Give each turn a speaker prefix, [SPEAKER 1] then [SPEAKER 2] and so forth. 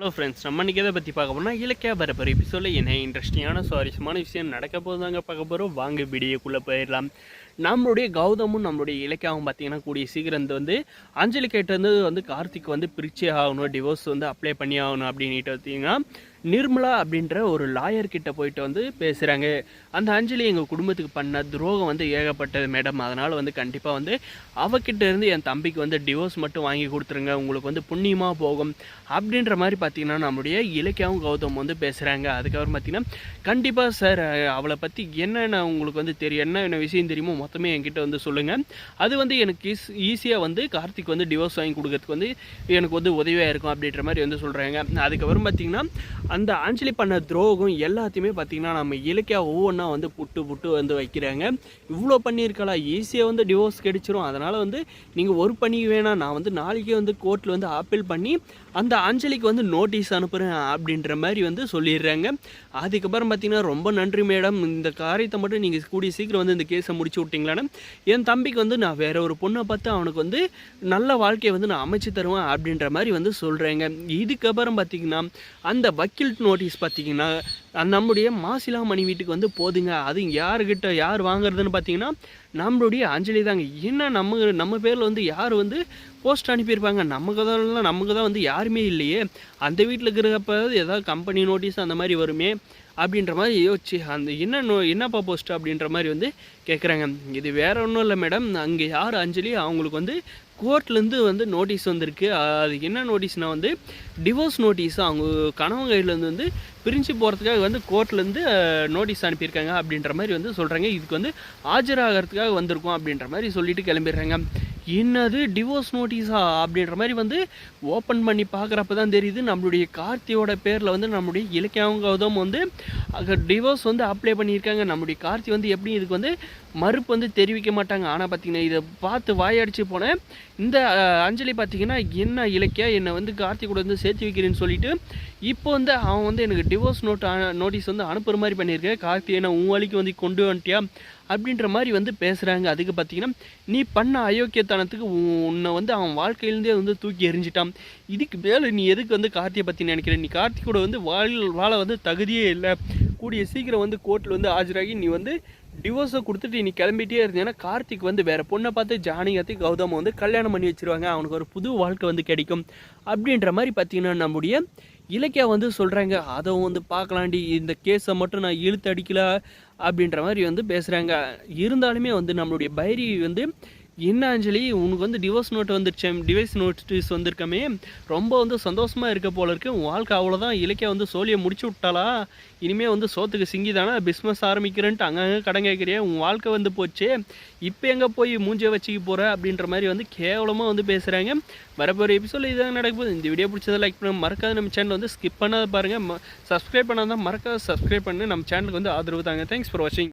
[SPEAKER 1] Hello friends, நம்ம இன்றைக்கி எதை பற்றி பார்க்க போனால் இலக்கிய பரப்பர் எபிசோடில் என்ன இன்ட்ரெஸ்டிங்கான சுவாரஸ்யமான விஷயம் நடக்க போதாங்க பார்க்க போகிறோம். வாங்க வீடியோக்குள்ளே போயிடலாம். நம்மளுடைய கௌதமும் நம்மளுடைய இலக்கியாவும் பார்த்திங்கன்னா கூடிய சீக்கிரம் அஞ்சலி கேட்டு கார்த்திக் பிரிச்சே ஆகணும், டிவோர்ஸ் அப்ளை பண்ணி ஆகணும் அப்படின்ட்டு பார்த்திங்கன்னா நிர்மலா அப்படின்ற ஒரு லாயர்கிட்ட போயிட்டு பேசுகிறாங்க. அந்த அஞ்சலி எங்கள் குடும்பத்துக்கு பண்ண துரோகம் ஏகப்பட்டது மேடம், அதனால் கண்டிப்பாக அவகிட்ட இருந்து என் தம்பிக்கு டிவோர்ஸ் மட்டும் வாங்கி கொடுத்துருங்க, உங்களுக்கு புண்ணியமாக போகும் அப்படின்ற மாதிரி பார்த்திங்கன்னா நம்மளுடைய இலக்கியாவும் கௌதம் பேசுகிறாங்க. அதுக்கப்புறம் பார்த்திங்கன்னா கண்டிப்பாக சார் அவளை பற்றி என்னென்ன உங்களுக்கு தெரியும், என்ன விஷயம் தெரியுமோ மொத்தமே என்கிட்ட சொல்லுங்கள், அது எனக்கு ஈஸியாக கார்த்திக் டிவோர்ஸ் வாங்கி கொடுக்கறதுக்கு எனக்கு உதவியாக இருக்கும் அப்படின்ற மாதிரி சொல்கிறாங்க. அதுக்கப்புறம் பார்த்திங்கன்னா அந்த அஞ்சலி பண்ண துரோகம் எல்லாத்தையுமே பார்த்திங்கன்னா நம்ம இலக்கியா ஒவ்வொன்றா புட்டு வைக்கிறாங்க. இவ்வளோ பண்ணியிருக்கலாம், ஈஸியாக டிவோர்ஸ் கிடைச்சிரும், அதனால் நீங்கள் ஒரு பண்ணி வேணாம், நான் நாளைக்கே கோர்ட்டில் அப்பீல் பண்ணி அந்த அஞ்சலிக்கு நோட்டீஸ் அனுப்புகிறேன் அப்படின்ற மாதிரி சொல்லிடுறாங்க. அதுக்கப்புறம் பார்த்திங்கன்னா ரொம்ப நன்றி மேடம், இந்த காரியத்தை மட்டும் நீங்கள் கூடிய சீக்கிரம் இந்த கேஸை முடிச்சு விட்டிங்களான்னு என் தம்பிக்கு நான் வேறு ஒரு பொண்ணை பார்த்து அவனுக்கு நல்ல வாழ்க்கையை நான் அமைச்சு தருவேன் அப்படின்ற மாதிரி சொல்கிறேங்க. இதுக்கப்புறம் பார்த்திங்கன்னா அந்த வக்கீல் நோட்டீஸ் பார்த்திங்கன்னா நம்முடைய மாசிலாமணி வீட்டுக்கு போதுங்க. அது யார் வாங்குறதுன்னு பார்த்திங்கன்னா நம்மளுடைய அஞ்சலி தாங்க. என்ன நம்ம பேரில் யார் போஸ்ட் அனுப்பியிருப்பாங்க, நமக்கு தான் யாருமே இல்லையே, அந்த வீட்டில் இருக்கிறப்ப ஏதாவது கம்பெனி நோட்டீஸ் அந்த மாதிரி வருமே அப்படின்ற மாதிரி யோசிச்சு அந்த என்னப்பா போஸ்ட் அப்படின்ற மாதிரி கேட்குறாங்க. இது வேறு ஒன்றும் இல்லை மேடம், அங்கே யார் அஞ்சலி அவங்களுக்கு கோர்ட்லேருந்து நோட்டீஸ் வந்திருக்கு. அது என்ன நோட்டீஸ்னால் டிவோர்ஸ் நோட்டீஸ், அவங்க கணவன் கையிலேருந்து பிரிஞ்சு போகிறதுக்காக கோர்ட்லேருந்து நோட்டீஸ் அனுப்பியிருக்காங்க அப்படின்ற மாதிரி சொல்கிறாங்க. இதுக்கு ஆஜராகிறதுக்காக வந்திருக்கோம் அப்படின்ற மாதிரி சொல்லிட்டு கிளம்பிடுறாங்க. என்னது டிவோர்ஸ் நோட்டீஸா அப்படின்ற மாதிரி ஓப்பன் பண்ணி பார்க்குறப்ப தான் தெரியுது நம்மளுடைய கார்த்தியோட பேரில் நம்மளுடைய இலக்கியாவும் கௌதம் டிவோர்ஸ் அப்ளை பண்ணியிருக்காங்க. நம்மளுடைய கார்த்தி எப்படி இதுக்கு மறுப்பு தெரிவிக்க மாட்டாங்க. ஆனால் பார்த்திங்கன்னா இதை பார்த்து வாயடிச்சு போனேன் இந்த அஞ்சலி பார்த்திங்கன்னா என்ன இலக்கியா என்னை கார்த்தி கூட சேர்த்து வைக்கிறேன்னு சொல்லிட்டு இப்போ அவன் எனக்கு டிவோர்ஸ் நோட்டீஸ் அனுப்புகிற மாதிரி பண்ணியிருக்கேன், கார்த்தி என்ன உன் வழிக்கு கொண்டு வந்துட்டியா அப்படின்ற மாதிரி பேசுகிறாங்க. அதுக்கு பார்த்திங்கன்னா நீ பண்ண அயோக்கியத்தனத்துக்கு உன்னை அவன் வாழ்க்கையிலேருந்தே தூக்கி எறிஞ்சிட்டான். இதுக்கு மேலே நீ எதுக்கு கார்த்தியை பற்றி நினைக்கிறேன், நீ கார்த்தி கூட வாழ தகுதியே இல்லை, கூடிய சீக்கிரம் கோர்ட்டில் ஆஜராகி நீ டிவோர்ஸை கொடுத்துட்டு நீ கிளம்பிட்டே இருந்தேன்னா கார்த்திக் வேறு பொண்ணை பார்த்து ஜானகி கௌதம் கல்யாணம் பண்ணி வச்சுருவாங்க, அவனுக்கு ஒரு புது வாழ்க்கை கிடைக்கும் அப்படின்ற மாதிரி பார்த்திங்கன்னா நம்முடைய இலக்கியா சொல்கிறாங்க. அதை பார்க்கலாண்டி, இந்த கேஸை மட்டும் நான் இழுத்து அடிக்கல அப்படின்ற மாதிரி பேசுகிறாங்க. இருந்தாலுமே நம்மளுடைய பைரி என்ன அஞ்சலி உனக்கு டிவோர்ஸ் நோட் டிவைஸ் நோட்டீஸ் வந்திருக்கமே, ரொம்ப சந்தோஷமாக இருக்க போல இருக்கு, உன் வாழ்க்கை அவ்வளோதான், இலக்கியா சோழியை முடிச்சு விட்டாளா, இனிமேல் சோத்துக்கு சிங்கி தானே பிஸ்னஸ் ஆரம்பிக்கிறேன்ட்டு அங்கங்கே கடன் கேட்குறியா, உன் வாழ்க்கை போச்சே, இப்போ எங்கே போய் மூஞ்சியை வச்சுக்க போகிற அப்படின்ற மாதிரி கேவலமாக பேசுகிறாங்க. வரப்போகிற எபிசோடில் இதாக நடக்கும்போது இந்த வீடியோ பிடிச்சதை லைக் பண்ண மறக்காது, நம்ம சேனல் ஸ்கிப் பண்ணாத பாருங்கள், சப்ஸ்கிரைப் பண்ணாதான் மறக்காத சப்ஸ்கிரைப் பண்ணி நம்ம சேனலுக்கு ஆதரவு தாங்க. தேங்க்ஸ் ஃபார் வாட்சிங்.